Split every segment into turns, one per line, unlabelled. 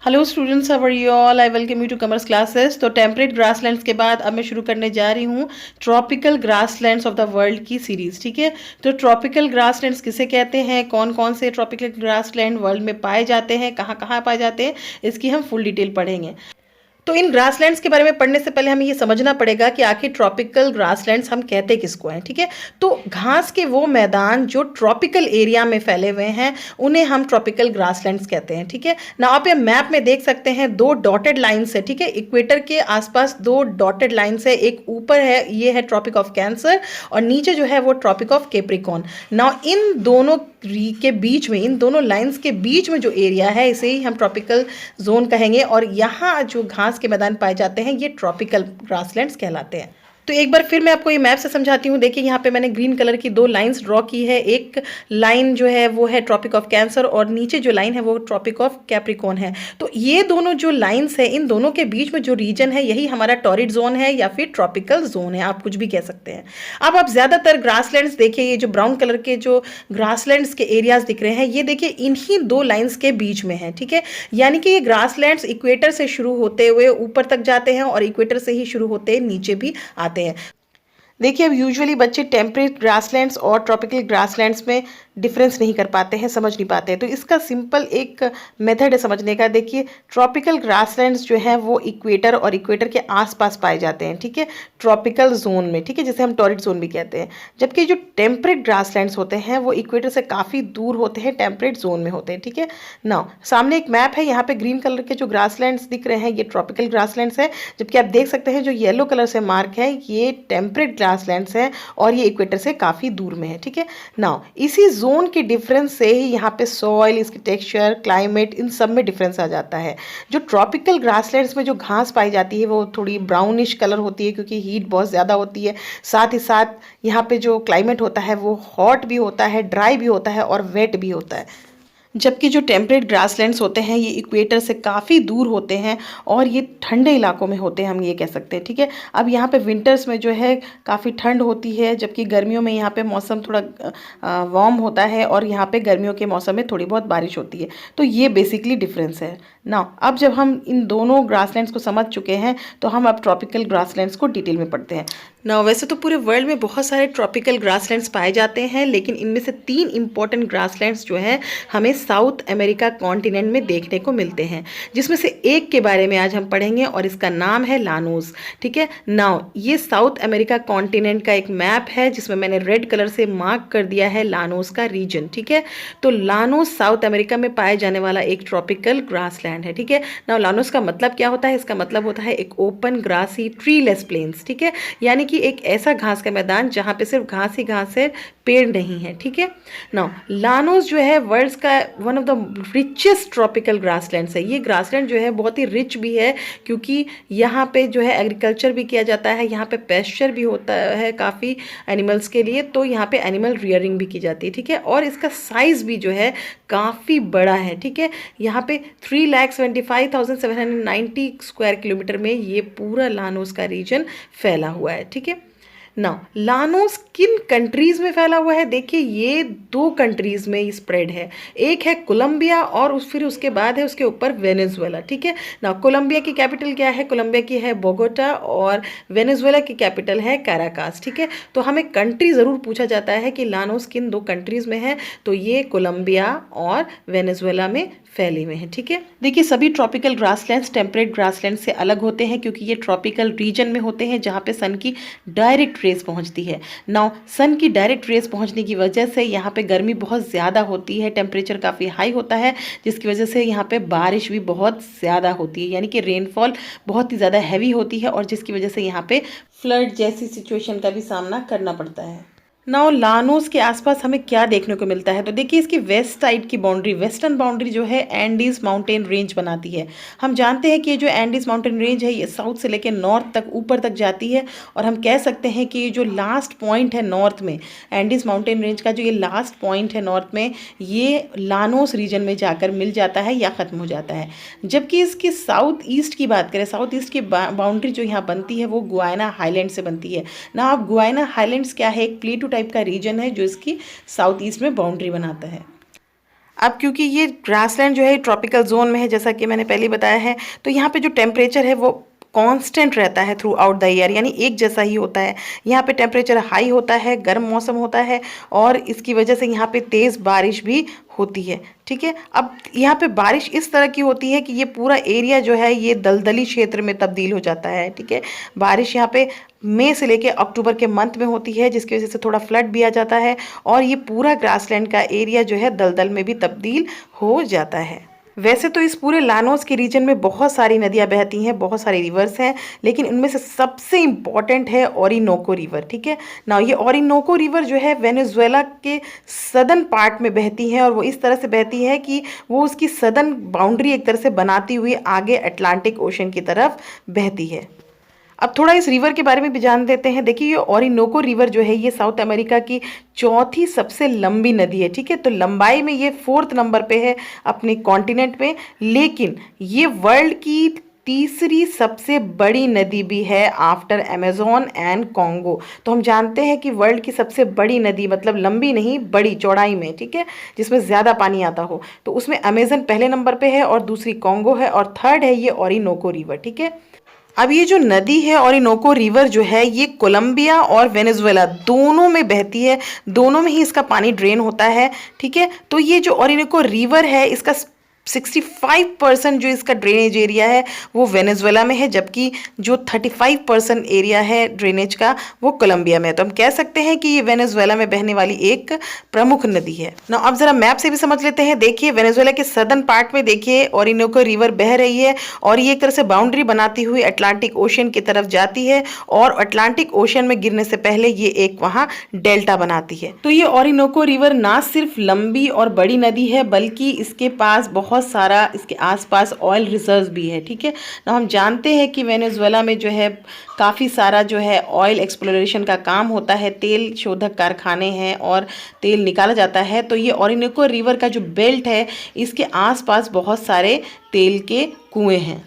Hello students, how are you all? I welcome you to commerce classes. तो temperate grasslands के बाद अब मैं शुरू करने जा रही हूँ tropical grasslands of the world की सीरीज। ठीक है, तो ट्रॉपिकल ग्रासलैंड्स किसे कहते हैं, कौन कौन से ट्रॉपिकल ग्रासलैंड वर्ल्ड में पाए जाते हैं, कहाँ कहाँ पाए जाते हैं, इसकी हम फुल डिटेल पढ़ेंगे। तो इन ग्रासलैंड्स के बारे में पढ़ने से पहले हमें ये समझना पड़ेगा कि आखिर ट्रॉपिकल ग्रासलैंड्स हम कहते किसको हैं। ठीक है, तो घास के वो मैदान जो ट्रॉपिकल एरिया में फैले हुए हैं उन्हें हम ट्रॉपिकल ग्रासलैंड्स कहते हैं। ठीक है ना, आप ये मैप में देख सकते हैं दो डॉटेड लाइन्स है। ठीक है, इक्वेटर के आसपास दो डॉटेड लाइन्स है, एक ऊपर है ये है ट्रॉपिक ऑफ कैंसर और नीचे जो है वो ट्रॉपिक ऑफ कैप्रिकॉर्न। ना इन दोनों के बीच में, इन दोनों लाइंस के बीच में जो एरिया है इसे ही हम ट्रॉपिकल जोन कहेंगे और यहाँ जो घास के मैदान पाए जाते हैं ये ट्रॉपिकल ग्रासलैंड्स कहलाते हैं। तो एक बार फिर मैं आपको ये मैप से समझाती हूँ। देखिए यहाँ पे मैंने ग्रीन कलर की दो लाइंस ड्रॉ की है। एक लाइन जो है वो है ट्रॉपिक ऑफ कैंसर और नीचे जो लाइन है वो ट्रॉपिक ऑफ कैप्रिकॉर्न है। तो ये दोनों जो लाइंस है इन दोनों के बीच में जो रीजन है यही हमारा टॉरिड जोन है या फिर ट्रॉपिकल जोन है, आप कुछ भी कह सकते हैं। अब आप ज़्यादातर ग्रासलैंड्स देखिए, ये जो ब्राउन कलर के जो ग्रासलैंड्स के एरियाज दिख रहे हैं ये देखिए इन्हीं दो लाइंस के बीच में है। ठीक है, यानी कि ये ग्रासलैंड्स इक्वेटर से शुरू होते हुए ऊपर तक जाते हैं और इक्वेटर से ही शुरू होते नीचे भी आते हैं। देखिए, अब यूजुअली बच्चे टेम्परेट ग्रासलैंड्स और ट्रॉपिकल ग्रासलैंड्स में डिफरेंस नहीं कर पाते हैं, समझ नहीं पाते हैं। तो इसका सिंपल एक मेथड है समझने का। देखिए, ट्रॉपिकल ग्रासलैंड्स जो है वो इक्वेटर और इक्वेटर के आसपास पाए जाते हैं। ठीक है, ट्रॉपिकल जोन में। ठीक है, जिसे हम टॉरिड जोन भी कहते हैं। जबकि जो टेम्परेट ग्रासलैंड्स होते हैं वो इक्वेटर से काफ़ी दूर होते हैं, टेम्परेट जोन में होते हैं। ठीक है ना, सामने एक मैप है, यहाँ पे ग्रीन कलर के जो ग्रासलैंड्स दिख रहे हैं ये ट्रॉपिकल ग्रासलैंड्स है, जबकि आप देख सकते हैं जो येलो कलर से मार्क है ये टेम्परेट ग्रासलैंड्स हैं और ये इक्वेटर से काफ़ी दूर में है। ठीक है ना, इसी जोन के डिफरेंस से ही यहाँ पे सॉइल, इसकी टेक्सचर, क्लाइमेट, इन सब में डिफरेंस आ जाता है। जो ट्रॉपिकल ग्रासलैंड्स में जो घास पाई जाती है वो थोड़ी ब्राउनिश कलर होती है क्योंकि हीट बहुत ज़्यादा होती है। साथ ही साथ यहाँ पे जो क्लाइमेट होता है वो हॉट भी होता है, ड्राई भी होता है और वेट भी होता है। जबकि जो टेम्परेट ग्रासलैंड्स होते हैं ये इक्वेटर से काफ़ी दूर होते हैं और ये ठंडे इलाकों में होते हैं, हम ये कह सकते हैं। ठीक है, अब यहाँ पे विंटर्स में जो है काफ़ी ठंड होती है, जबकि गर्मियों में यहाँ पे मौसम थोड़ा वार्म होता है और यहाँ पे गर्मियों के मौसम में थोड़ी बहुत बारिश होती है। तो ये बेसिकली डिफरेंस है ना। अब जब हम इन दोनों ग्रासलैंड्स को समझ चुके हैं तो हम अब ट्रॉपिकल ग्रासलैंड्स को डिटेल में पढ़ते हैं ना। वैसे तो पूरे वर्ल्ड में बहुत सारे ट्रॉपिकल ग्रासलैंड्स पाए जाते हैं, लेकिन इनमें से 3 इंपॉर्टेंट ग्रासलैंड्स जो है हमें साउथ अमेरिका कॉन्टिनेंट में देखने को मिलते हैं, जिसमें से एक के बारे में आज हम पढ़ेंगे और इसका नाम है लानोस। ठीक है, नाउ ये साउथ अमेरिका कॉन्टिनेंट का एक मैप है जिसमें मैंने रेड कलर से मार्क कर दिया है लानोस का रीजन। ठीक है, तो लानोस साउथ अमेरिका में पाए जाने वाला एक ट्रॉपिकल ग्रासलैंड है। ठीक है, नाउ लानोस का मतलब क्या होता है? इसका मतलब होता है एक ओपन ग्रासी ट्रीलेस प्लेन्स। ठीक है, यानी कि एक ऐसा घास का मैदान जहाँ पे सिर्फ घास ही घास है, पेड़ नहीं है। ठीक है, नाउ लानोस जो है वर्ल्ड्स का one of the richest tropical grasslands है। ये ग्रासलैंड जो है बहुत ही रिच भी है क्योंकि यहाँ पे जो है एग्रीकल्चर भी किया जाता है, यहाँ पे पेस्चर भी होता है काफ़ी एनिमल्स के लिए, तो यहाँ पे एनिमल रियरिंग भी की जाती है। ठीक है, और इसका साइज़ भी जो है काफ़ी बड़ा है। ठीक है, यहाँ पे 3,75,790 स्क्वायर किलोमीटर में ये पूरा लानोस का रीजन फैला हुआ है। ठीक है ना, लानोस किन कंट्रीज़ में फैला हुआ है? देखिए, ये 2 कंट्रीज़ में स्प्रेड है। एक है कोलंबिया और फिर उसके बाद है उसके ऊपर वेनेजुएला। ठीक है ना, कोलंबिया की कैपिटल क्या है? कोलंबिया की है बोगोटा और वेनेजुएला की कैपिटल है कैराकास। ठीक है, तो हमें कंट्री ज़रूर पूछा जाता है कि लानोस किन 2 कंट्रीज़ में है, तो ये कोलंबिया और वेनेजुएला में फैले हुए हैं। ठीक है, देखिए सभी ट्रॉपिकल ग्रासलैंड्स टेम्परेट ग्रासलैंड से अलग होते हैं क्योंकि ये ट्रॉपिकल रीजन में होते हैं जहाँ पे सन की डायरेक्ट रेस पहुँचती है। नाउ सन की डायरेक्ट रेस पहुँचने की वजह से यहाँ पे गर्मी बहुत ज़्यादा होती है, टेम्परेचर काफ़ी हाई होता है, जिसकी वजह से यहाँ पे बारिश भी बहुत ज़्यादा होती है, यानी कि रेनफॉल बहुत ही ज़्यादा हैवी होती है और जिसकी वजह से यहाँ पे फ्लड जैसी सिचुएशन का भी सामना करना पड़ता है। नाउ लानोस के आसपास हमें क्या देखने को मिलता है? तो देखिए इसकी वेस्ट साइड की बाउंड्री, वेस्टर्न बाउंड्री जो है एंडीज माउंटेन रेंज बनाती है। हम जानते हैं कि ये जो एंडीज माउंटेन रेंज है ये साउथ से लेकर नॉर्थ तक ऊपर तक जाती है और हम कह सकते हैं कि ये जो लास्ट पॉइंट है नॉर्थ में, एंडीज माउंटेन रेंज का जो ये लास्ट पॉइंट है नॉर्थ में, ये लानोस रीजन में जाकर मिल जाता है या ख़त्म हो जाता है। जबकि इसकी साउथ ईस्ट की बात करें, साउथ ईस्ट की बाउंड्री जो यहाँ बनती है वो गुयाना हाईलैंड से बनती है ना। अब गुयाना हाईलैंड्स क्या है? एक प्लेटू टाइप का रीजन है जो इसकी साउथ ईस्ट में बाउंड्री बनाता है। अब क्योंकि ये ग्रासलैंड जो है ट्रॉपिकल जोन में है, जैसा कि मैंने पहले बताया है, तो यहाँ पे जो टेम्परेचर है वो कांस्टेंट रहता है थ्रू आउट द ईयर, यानी एक जैसा ही होता है। यहाँ पे टेम्परेचर हाई होता है, गर्म मौसम होता है, और इसकी वजह से यहाँ पे तेज़ बारिश भी होती है। ठीक है, अब यहाँ पे बारिश इस तरह की होती है कि ये पूरा एरिया जो है ये दलदली क्षेत्र में तब्दील हो जाता है। ठीक है, बारिश यहाँ पे मई से लेके अक्टूबर के मंथ में होती है, जिसकी वजह से थोड़ा फ्लड भी आ जाता है, और ये पूरा ग्रासलैंड का एरिया जो है दलदल में भी तब्दील हो जाता है। वैसे तो इस पूरे लानोस के रीजन में बहुत सारी नदियां बहती हैं, बहुत सारे रिवर्स हैं, लेकिन उनमें से सबसे इम्पॉर्टेंट है ओरिनोको रिवर। ठीक है ना, ये ओरिनोको रिवर जो है वेनेजुएला के सदर्न पार्ट में बहती है, और वो इस तरह से बहती है कि वो उसकी सदर्न बाउंड्री एक तरह से बनाती हुई आगे अटलांटिक ओशन की तरफ बहती है। अब थोड़ा इस रिवर के बारे में भी जान देते हैं। देखिए, ये ओरिनोको रिवर जो है ये साउथ अमेरिका की चौथी सबसे लंबी नदी है। ठीक है, तो लंबाई में ये 4th नंबर पे है अपने कॉन्टिनेंट में, लेकिन ये वर्ल्ड की तीसरी सबसे बड़ी नदी भी है आफ्टर अमेजोन एंड कॉन्गो। तो हम जानते हैं कि वर्ल्ड की सबसे बड़ी नदी, मतलब लंबी नहीं, बड़ी चौड़ाई में, ठीक है, जिसमें ज़्यादा पानी आता हो, तो उसमें अमेजन पहले नंबर पे है, और दूसरी कॉन्गो है, और थर्ड है ये ओरिनोको रिवर। ठीक है, अब ये जो नदी है ओरिनोको रिवर जो है ये कोलंबिया और वेनेजुएला दोनों में बहती है, दोनों में ही इसका पानी ड्रेन होता है। ठीक है, तो ये जो ओरिनोको रिवर है इसका 65% जो इसका ड्रेनेज एरिया है वो वेनेजुएला में है, जबकि जो 35% एरिया है ड्रेनेज का वो कोलंबिया में है। तो हम कह सकते हैं कि ये वेनेजुएला में बहने वाली एक प्रमुख नदी है ना। अब जरा मैप से भी समझ लेते हैं। देखिए, वेनेजुएला के सदर्न पार्ट में देखिए ओरिनोको रिवर बह रही है, और ये एक तरह से बाउंड्री बनाती हुई अटलांटिक ओशन की तरफ जाती है, और अटलांटिक ओशन में गिरने से पहले ये एक वहाँ डेल्टा बनाती है। तो ये ओरिनोको रिवर ना सिर्फ लंबी और बड़ी नदी है, बल्कि इसके पास बहुत सारा इसके आसपास ऑयल रिजर्व्स भी है। ठीक है ना, हम जानते हैं कि वेनेजुएला में जो है काफ़ी सारा जो है ऑयल एक्सप्लोरेशन का काम होता है, तेल शोधक कारखाने हैं और तेल निकाला जाता है। तो ये ओरिनोको रिवर का जो बेल्ट है इसके आसपास बहुत सारे तेल के कुएं हैं।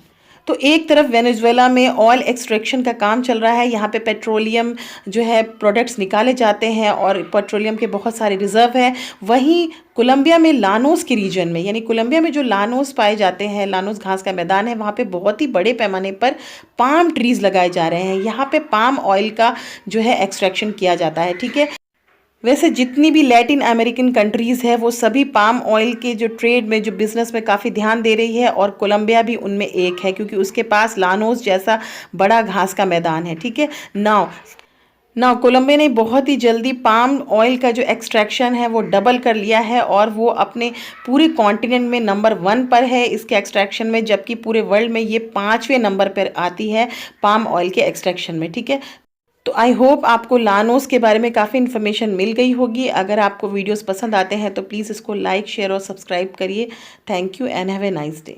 तो एक तरफ वेनेजुएला में ऑयल एक्सट्रैक्शन का काम चल रहा है, यहाँ पे पेट्रोलियम जो है प्रोडक्ट्स निकाले जाते हैं और पेट्रोलियम के बहुत सारे रिजर्व हैं। वहीं कोलंबिया में लानोस के रीजन में, यानी कोलंबिया में जो लानोस पाए जाते हैं, लानोस घास का मैदान है, वहाँ पे बहुत ही बड़े पैमाने पर पाम ट्रीज लगाए जा रहे हैं। यहाँ पे पाम ऑयल का जो है एक्सट्रैक्शन किया जाता है। ठीक है, वैसे जितनी भी लैटिन अमेरिकन कंट्रीज़ है वो सभी पाम ऑयल के जो ट्रेड में, जो बिज़नेस में काफ़ी ध्यान दे रही है, और कोलंबिया भी उनमें एक है, क्योंकि उसके पास लानोस जैसा बड़ा घास का मैदान है। ठीक है, नाउ कोलंबिया ने बहुत ही जल्दी पाम ऑयल का जो एक्सट्रैक्शन है वो डबल कर लिया है, और वो अपने पूरे कॉन्टिनेंट में नंबर 1 पर है इसके एक्सट्रैक्शन में, जबकि पूरे वर्ल्ड में ये 5वें नंबर पर आती है पाम ऑयल के एक्सट्रैक्शन में। ठीक है, तो आई होप आपको लानोस के बारे में काफ़ी इन्फॉर्मेशन मिल गई होगी। अगर आपको वीडियोस पसंद आते हैं तो प्लीज़ इसको लाइक, शेयर और सब्सक्राइब करिए। Thank you and have a nice day.